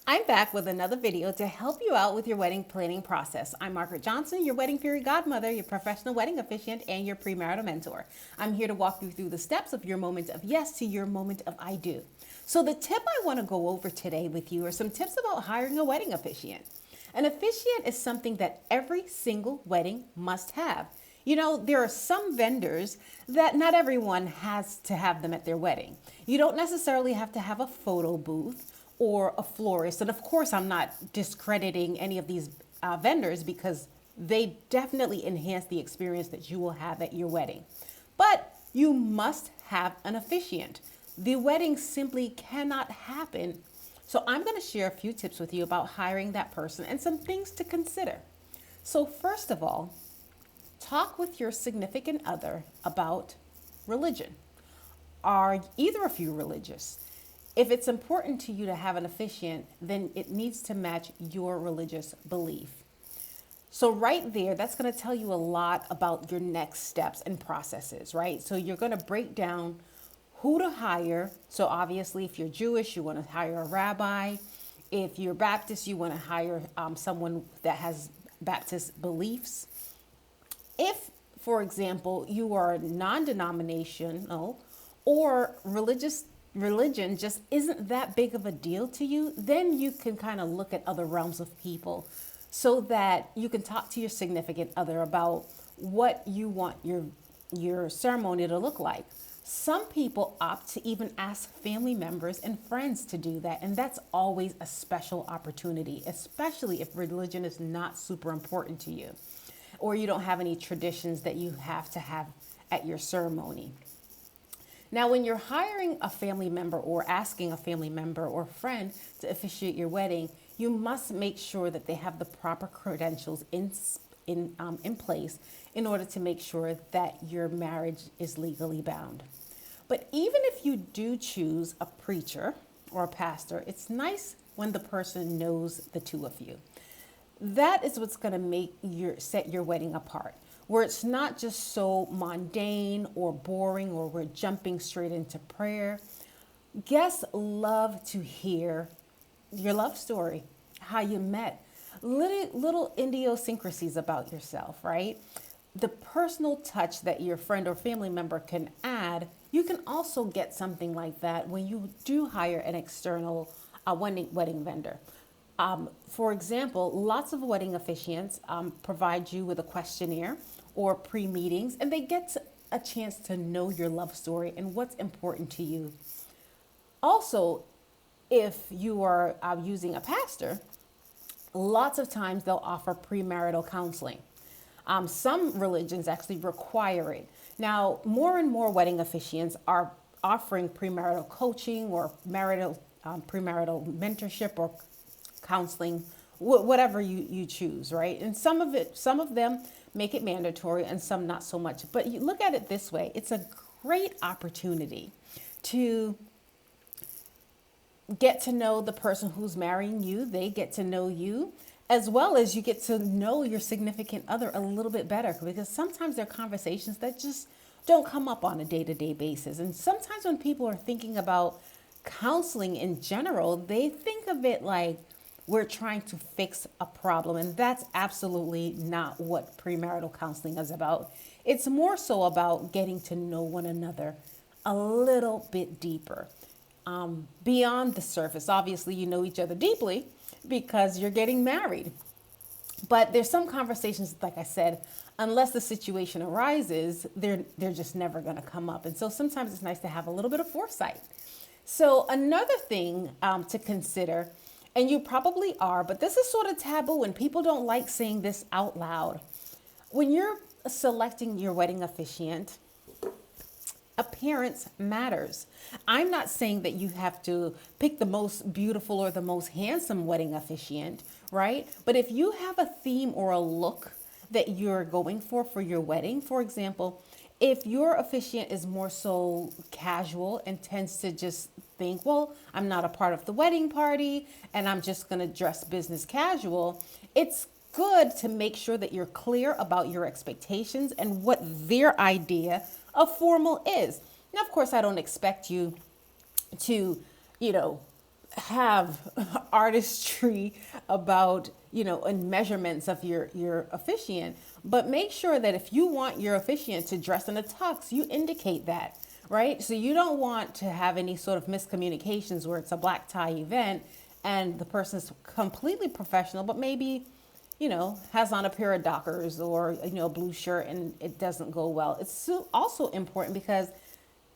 I'm back with another video to help you out with your wedding planning process. I'm Margaret Johnson, your wedding fairy godmother, your professional wedding officiant, and your premarital mentor. I'm here to walk you through the steps of your moment of yes to your moment of I do. So the tip I want to go over today with you are some tips about hiring a wedding officiant. An officiant is something that every single wedding must have. You know, there are some vendors that not everyone has to have them at their wedding. You don't necessarily have to have a photo booth or a florist. And of course, I'm not discrediting any of these vendors because they definitely enhance the experience that you will have at your wedding. But you must have an officiant. The wedding simply cannot happen. So I'm going to share a few tips with you about hiring that person and some things to consider. So first of all, talk with your significant other about religion. Are either of you religious? If it's important to you to have an officiant, then it needs to match your religious belief. So right there, that's going to tell you a lot about your next steps and processes, right? So you're going to break down who to hire. So obviously, if you're Jewish, you want to hire a rabbi. If you're Baptist, you want to hire someone that has Baptist beliefs. If, for example, you are non-denominational or religion just isn't that big of a deal to you, then you can kind of look at other realms of people so that you can talk to your significant other about what you want your ceremony to look like. Some people opt to even ask family members and friends to do that, and that's always a special opportunity, especially if religion is not super important to you or you don't have any traditions that you have to have at your ceremony. Now, when you're hiring a family member or asking a family member or friend to officiate your wedding, you must make sure that they have the proper credentials in place in order to make sure that your marriage is legally bound. But even if you do choose a preacher or a pastor, it's nice when the person knows the two of you. That is what's going to set your wedding apart, where it's not just so mundane or boring or we're jumping straight into prayer. Guests love to hear your love story, how you met, little idiosyncrasies about yourself, right? The personal touch that your friend or family member can add, you can also get something like that when you do hire an external wedding vendor. For example, lots of wedding officiants provide you with a questionnaire or pre-meetings, and they get a chance to know your love story and what's important to you. Also, if you are using a pastor, lots of times they'll offer premarital counseling. Some religions actually require it. Now, more and more wedding officiants are offering premarital coaching or premarital mentorship or counseling, whatever you choose, right? And some of them make it mandatory and some not so much. But you look at it this way, it's a great opportunity to get to know the person who's marrying you. They get to know you, as well as you get to know your significant other a little bit better, because sometimes there are conversations that just don't come up on a day-to-day basis. And sometimes when people are thinking about counseling in general, they think of it like we're trying to fix a problem. And that's absolutely not what premarital counseling is about. It's more so about getting to know one another a little bit deeper, beyond the surface. Obviously, you know each other deeply because you're getting married. But there's some conversations, like I said, unless the situation arises, they're just never going to come up. And so sometimes it's nice to have a little bit of foresight. So another thing to consider, and you probably are, but this is sort of taboo and people don't like saying this out loud. When you're selecting your wedding officiant, appearance matters. I'm not saying that you have to pick the most beautiful or the most handsome wedding officiant, right? But if you have a theme or a look that you're going for your wedding, for example, if your officiant is more so casual and tends to just think, well, I'm not a part of the wedding party and I'm just going to dress business casual, it's good to make sure that you're clear about your expectations and what their idea of formal is. Now, of course, I don't expect you to, have artistry about, and measurements of your officiant, but make sure that if you want your officiant to dress in a tux, you indicate that, right? So you don't want to have any sort of miscommunications where it's a black tie event and the person's completely professional, but maybe, has on a pair of Dockers or, a blue shirt and it doesn't go well. It's also important because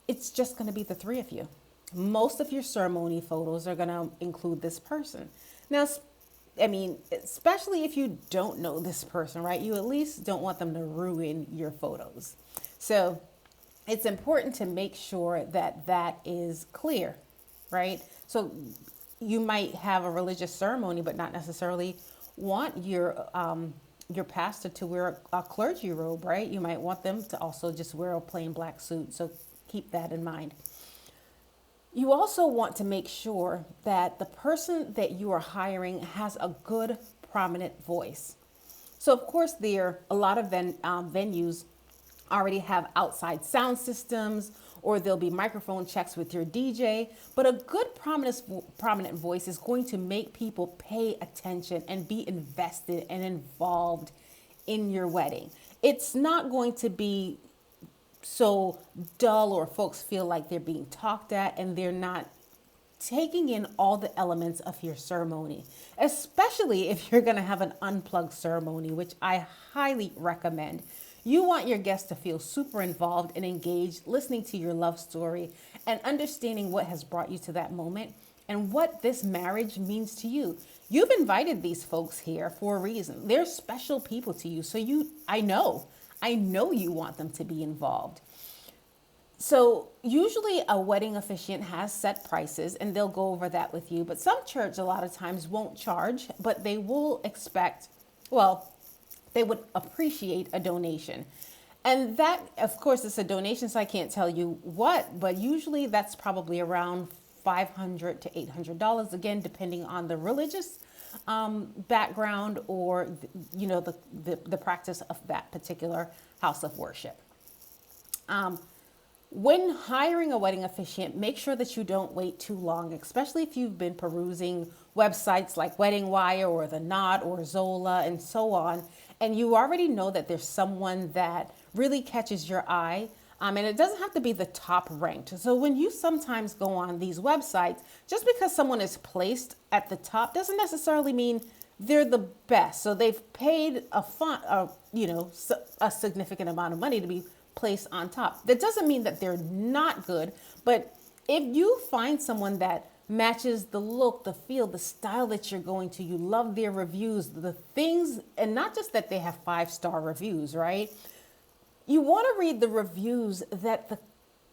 it's just going to be the three of you. Most of your ceremony photos are going to include this person. Now, especially if you don't know this person, right? You at least don't want them to ruin your photos. So it's important to make sure that that is clear, right? So you might have a religious ceremony, but not necessarily want your pastor to wear a clergy robe, right? You might want them to also just wear a plain black suit. So keep that in mind. You also want to make sure that the person that you are hiring has a good, prominent voice. So, of course, a lot of venues already have outside sound systems, or there'll be microphone checks with your DJ. But a good, prominent voice is going to make people pay attention and be invested and involved in your wedding. It's not going to be so dull or folks feel like they're being talked at and they're not taking in all the elements of your ceremony, especially if you're going to have an unplugged ceremony, which I highly recommend. You want your guests to feel super involved and engaged, listening to your love story and understanding what has brought you to that moment and what this marriage means to you. You've invited these folks here for a reason. They're special people to you. So I know you want them to be involved. So usually a wedding officiant has set prices and they'll go over that with you. But some church a lot of times won't charge, but they will they would appreciate a donation. And that, of course, it's a donation, so I can't tell you what, but usually that's probably around $500 to $800, again, depending on the religious background or the practice of that particular house of worship. When hiring a wedding officiant, make sure that you don't wait too long, especially if you've been perusing websites like Wedding Wire or The Knot or Zola and so on, and you already know that there's someone that really catches your eye. And it doesn't have to be the top ranked. So when you sometimes go on these websites, just because someone is placed at the top doesn't necessarily mean they're the best. So they've paid a significant amount of money to be placed on top. That doesn't mean that they're not good, but if you find someone that matches the look, the feel, the style that you're going to, you love their reviews, the things, and not just that they have 5-star reviews, right? You want to read the reviews that the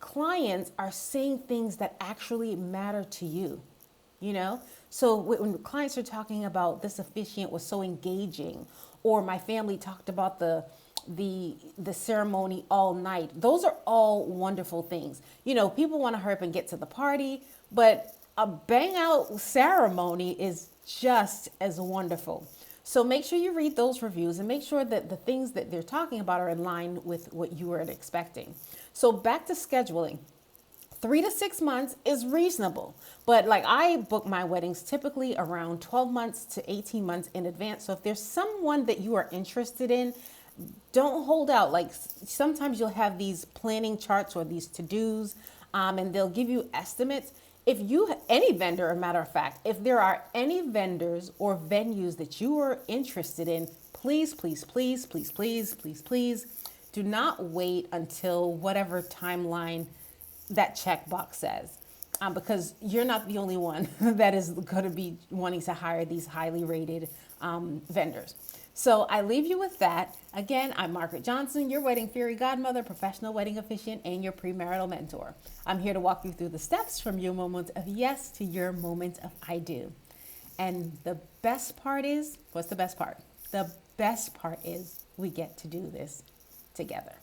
clients are saying things that actually matter to you, So when clients are talking about this officiant was so engaging, or my family talked about the ceremony all night, those are all wonderful things. People want to hurry up and get to the party, but a bang out ceremony is just as wonderful. So make sure you read those reviews and make sure that the things that they're talking about are in line with what you were expecting. So back to scheduling. 3 to 6 months is reasonable, but like I book my weddings typically around 12 months to 18 months in advance. So if there's someone that you are interested in, don't hold out. Like sometimes you'll have these planning charts or these to-dos, and they'll give you estimates. Any vendor, a matter of fact, if there are any vendors or venues that you are interested in, please, please, please, please, please, please, please, do not wait until whatever timeline that checkbox says, because you're not the only one that is going to be wanting to hire these highly rated vendors. So I leave you with that. Again, I'm Margaret Johnson, your wedding fairy godmother, professional wedding officiant, and your premarital mentor. I'm here to walk you through the steps from your moment of yes to your moment of I do. And the best part is, what's the best part? The best part is we get to do this together.